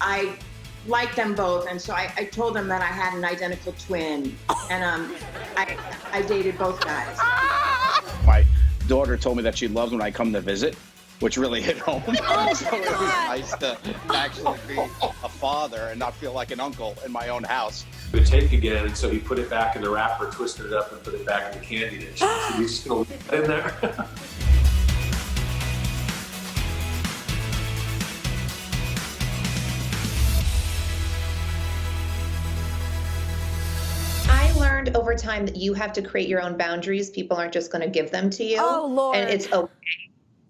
I liked them both, and so I told them that I had an identical twin, and I dated both guys. My daughter told me that she loves when I come to visit, which really hit home. So it was nice to actually be a father and not feel like an uncle in my own house. The take again, and so he put it back in the wrapper, twisted it up, and put it back in the candy dish. So he's just gonna leave it in there. I learned over time that you have to create your own boundaries. People aren't just going to give them to you. Oh, Lord. And it's okay.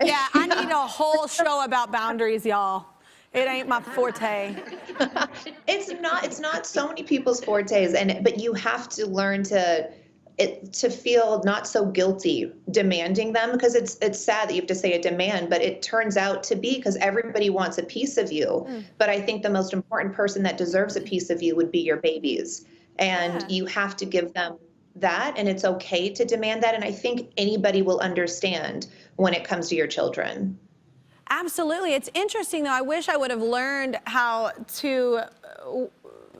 Yeah, I need a whole show about boundaries, y'all. It ain't my forte. It's not so many people's fortes, but you have to learn to feel not so guilty demanding them, because it's sad that you have to say a demand, but it turns out to be because everybody wants a piece of you. But I think the most important person that deserves a piece of you would be your babies. And you have to give them that, and it's okay to demand that. And I think anybody will understand when it comes to your children. Absolutely. It's interesting, though. I wish I would have learned how to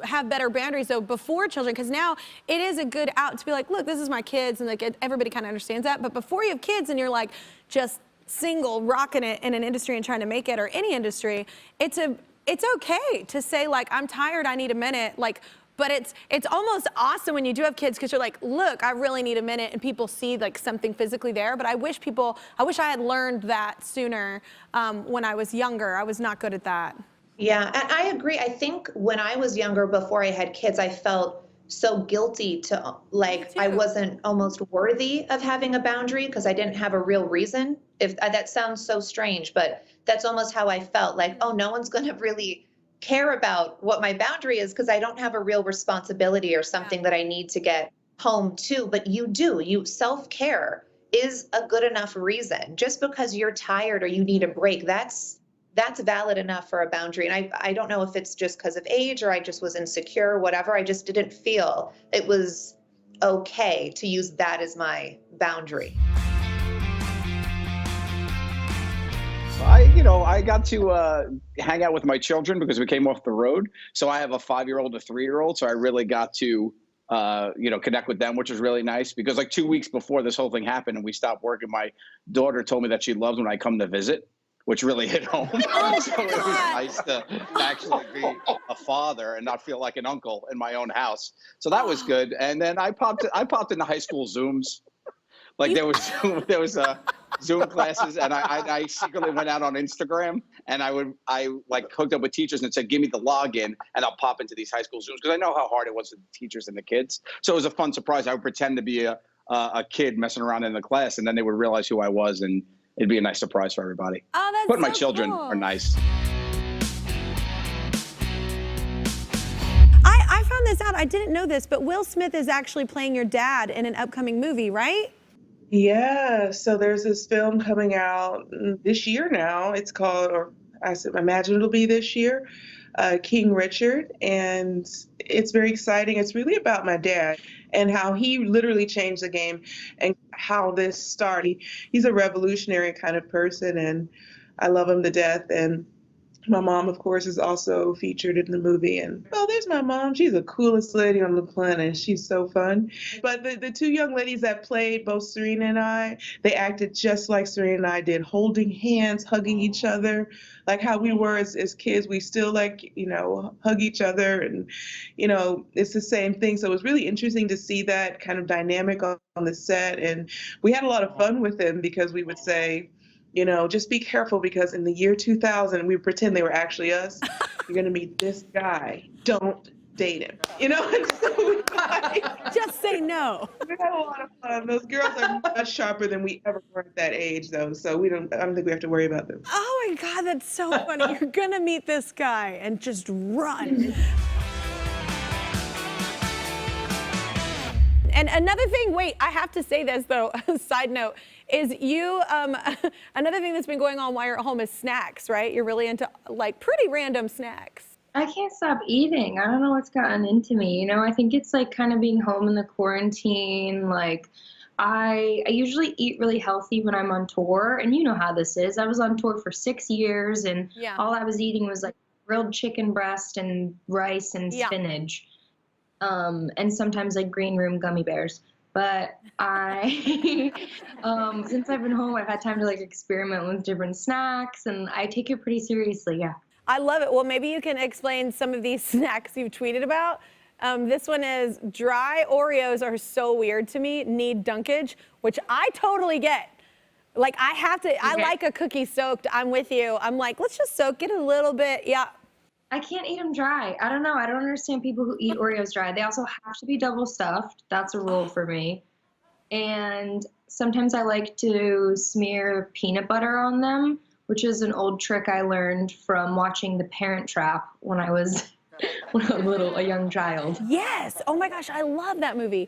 have better boundaries, though, before children, because now it is a good out to be like, look, this is my kids, and like everybody kind of understands that. But before you have kids and you're like just single, rocking it in an industry and trying to make it, or any industry, it's okay to say, like, I'm tired, I need a minute, like. But it's almost awesome when you do have kids, because you're like, look, I really need a minute, and people see like something physically there. But I wish I had learned that sooner when I was younger. I was not good at that. Yeah, and I agree. I think when I was younger, before I had kids, I felt so guilty to, like, I wasn't almost worthy of having a boundary because I didn't have a real reason. If that sounds so strange, but that's almost how I felt, like, oh, no one's going to really care about what my boundary is because I don't have a real responsibility or something that I need to get home to. But you do. Self-care is a good enough reason. Just because you're tired or you need a break, that's valid enough for a boundary. And I don't know if it's just because of age or I just was insecure or whatever. I just didn't feel it was okay to use that as my boundary. I got to hang out with my children because we came off the road. So I have a 5-year-old, a 3-year-old. So I really got to, connect with them, which was really nice, because like 2 weeks before this whole thing happened and we stopped working, my daughter told me that she loves when I come to visit, which really hit home. So it was nice to actually be a father and not feel like an uncle in my own house. So that was good. And then I popped into high school Zooms. Like there was Zoom classes, and I secretly went out on Instagram, and I like hooked up with teachers and said, give me the login and I'll pop into these high school Zooms, because I know how hard it was for the teachers and the kids. So it was a fun surprise. I would pretend to be a kid messing around in the class, and then they would realize who I was, and it'd be a nice surprise for everybody. Oh, that's But my so children cool. are nice. I found this out. I didn't know this, but Will Smith is actually playing your dad in an upcoming movie, right? Yeah, so there's this film coming out this year now. It's called, or I imagine it'll be this year, King Richard, and it's very exciting. It's really about my dad and how he literally changed the game and how this started. He's a revolutionary kind of person, and I love him to death. And my mom, of course, is also featured in the movie. And, oh, there's my mom. She's the coolest lady on the planet. She's so fun. But the two young ladies that played both Serena and I, they acted just like Serena and I did, holding hands, hugging each other, like how we were as kids. We still hug each other. And, it's the same thing. So it was really interesting to see that kind of dynamic on the set. And we had a lot of fun with them because we would say, just be careful, because in the year 2000, we pretend they were actually us. You're going to meet this guy. Don't date him. And so Just say no. we had a lot of fun. Those girls are much sharper than we ever were at that age, though. So I don't think we have to worry about them. Oh my God, that's so funny. You're gonna meet this guy and just run. And another thing, wait, I have to say this though, side note, is you, another thing that's been going on while you're at home is snacks, right? You're really into like pretty random snacks. I can't stop eating. I don't know what's gotten into me. I think it's like kind of being home in the quarantine. Like I usually eat really healthy when I'm on tour, and you know how this is. I was on tour for 6 years, and all I was eating was like grilled chicken breast and rice and Yeah. spinach. And sometimes like green room gummy bears. But I, since I've been home, I've had time to like experiment with different snacks, and I take it pretty seriously. Yeah. I love it. Well, maybe you can explain some of these snacks you've tweeted about. This one is dry Oreos are so weird to me, need dunkage, which I totally get. Like I have to, I like a cookie soaked. I'm with you. I'm like, let's just soak it a little bit. Yeah. I can't eat them dry. I don't know. I don't understand people who eat Oreos dry. They also have to be double stuffed. That's a rule for me. And sometimes I like to smear peanut butter on them, which is an old trick I learned from watching The Parent Trap when I was a young child. Yes. Oh my gosh, I love that movie.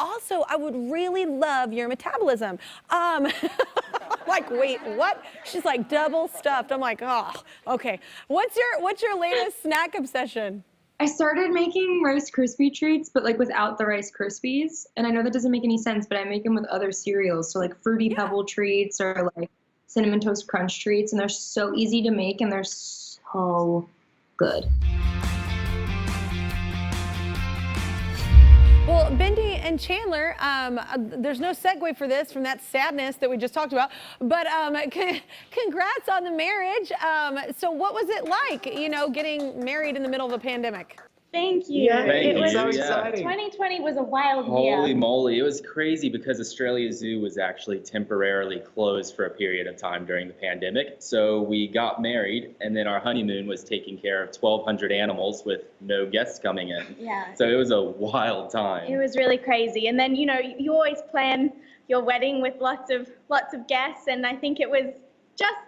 Also, I would really love your metabolism. Like, wait, what? She's like double stuffed. I'm like, oh, okay. What's your latest snack obsession? I started making Rice Krispie treats, but like without the Rice Krispies. And I know that doesn't make any sense, but I make them with other cereals. So like Fruity Pebble treats or like Cinnamon Toast Crunch treats. And they're so easy to make and they're so good. Well, Bindi and Chandler, there's no segue for this from that sadness that we just talked about, but congrats on the marriage. So what was it like, getting married in the middle of a pandemic? Thank you. Yeah, it was so exciting. 2020 was a wild Holy year. moly, it was crazy because Australia Zoo was actually temporarily closed for a period of time during the pandemic. So we got married and then our honeymoon was taking care of 1,200 animals with no guests coming in. Yeah. So it was a wild time. It was really crazy. And then, you always plan your wedding with lots of guests, and I think it was just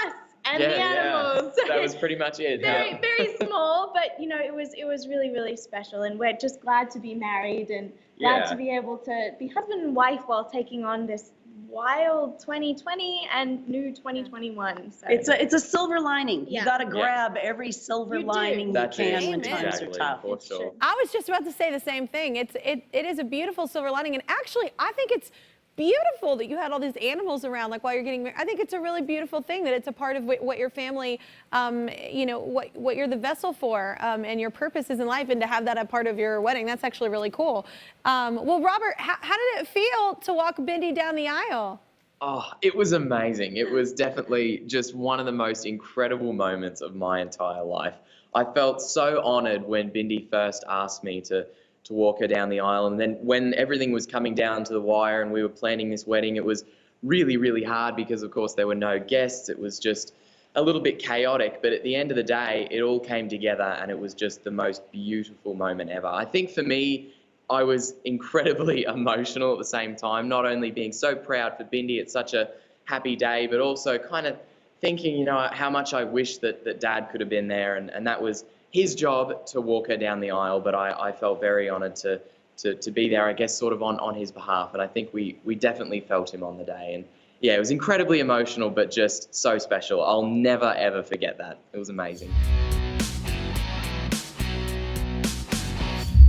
us and the animals. That was pretty much it. very, very small, but it was really, really special, and we're just glad to be married and glad to be able to be husband and wife while taking on this wild 2020 and new 2021. So It's a silver lining. Yeah. You got to grab every silver You do. lining you That's it. can when times are Exactly, tough. for sure. I was just about to say the same thing. It is a beautiful silver lining, and actually, I think it's beautiful that you had all these animals around, like while you're getting married. I think it's a really beautiful thing that it's a part of what your family, what you're the vessel for, and your purpose is in life, and to have that a part of your wedding, that's actually really cool. Well, Robert, how did it feel to walk Bindi down the aisle? Oh, it was amazing. It was definitely just one of the most incredible moments of my entire life. I felt so honored when Bindi first asked me to walk her down the aisle. And then when everything was coming down to the wire and we were planning this wedding, it was really, really hard because, of course, there were no guests. It was just a little bit chaotic. But at the end of the day, it all came together and it was just the most beautiful moment ever. I think for me, I was incredibly emotional at the same time, not only being so proud for Bindi, it's such a happy day, but also kind of thinking, how much I wish that Dad could have been there. And that was his job to walk her down the aisle, but I felt very honored to be there, I guess, sort of on his behalf. And I think we definitely felt him on the day. And yeah, it was incredibly emotional, but just so special. I'll never, ever forget that. It was amazing.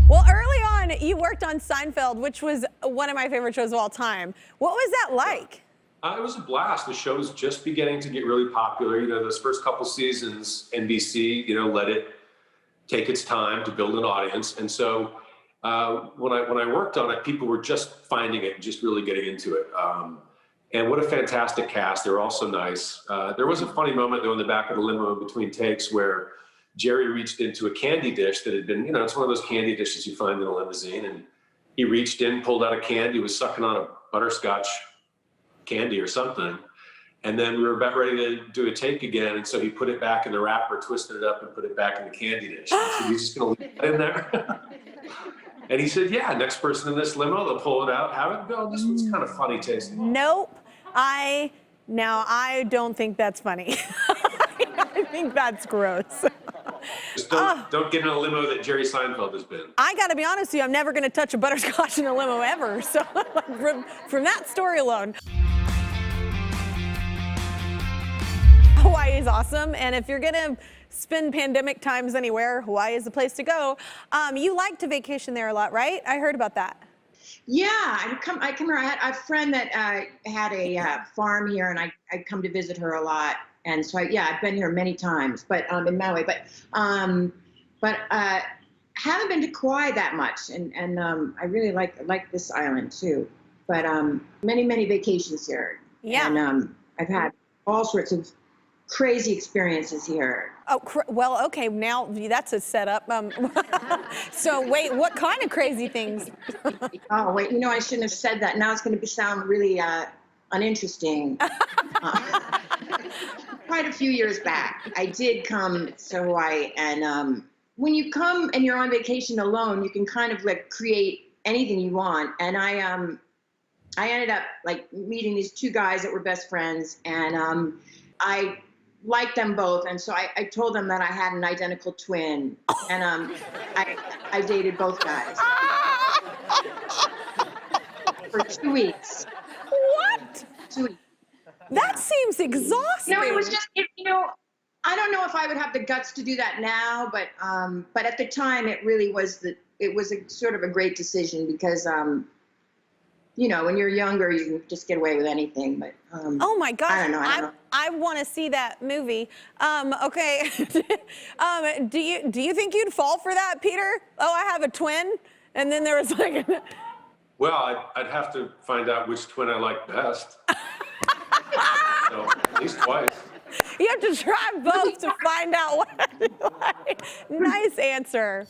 Well, early on, you worked on Seinfeld, which was one of my favorite shows of all time. What was that like? It was a blast. The show was just beginning to get really popular. Those first couple seasons, NBC, let it take its time to build an audience. And so when I worked on it, people were just finding it and just really getting into it. And what a fantastic cast. They were all so nice. There was a funny moment, though, in the back of the limo in between takes where Jerry reached into a candy dish that had been, it's one of those candy dishes you find in a limousine. And he reached in, pulled out a candy, was sucking on a butterscotch candy or something. And then we were about ready to do a take again. And so he put it back in the wrapper, twisted it up and put it back in the candy dish. I said, "You're just going to leave that in there?" And he said, "Yeah, next person in this limo, they'll pull it out, have it go. This one's kind of funny tasting." Nope. I don't think that's funny. I think that's gross. Just don't get in a limo that Jerry Seinfeld has been. I got to be honest with you, I'm never going to touch a butterscotch in a limo ever. So from that story alone. Hawaii is awesome, and if you're gonna spend pandemic times anywhere, Hawaii is the place to go. You like to vacation there a lot, right? I heard about that. Yeah, I come here. I had a friend that had a farm here, and I come to visit her a lot. And so I've been here many times, but in Maui, but haven't been to Kauai that much, and I really like this island too. But many vacations here. Yeah. And I've had all sorts of crazy experiences here. Oh, well, okay, now that's a setup. So wait, what kind of crazy things? Oh, wait, I shouldn't have said that. Now it's going to sound really uninteresting. Quite a few years back, I did come to Hawaii, and when you come and you're on vacation alone, you can kind of like create anything you want. And I ended up like meeting these two guys that were best friends, and I liked them both, and so I told them that I had an identical twin, and I dated both guys for 2 weeks. What? 2 weeks. That seems exhausting. No, it was just I don't know if I would have the guts to do that now, but at the time it really was it was a sort of a great decision because when you're younger you can just get away with anything, but oh my gosh, I don't know. I want to see that movie. Okay. Do you think you'd fall for that, Peter? Oh, I have a twin, and then there was like. Well, I'd have to find out which twin I like best. So, at least twice. You have to try both to find out what. Nice answer.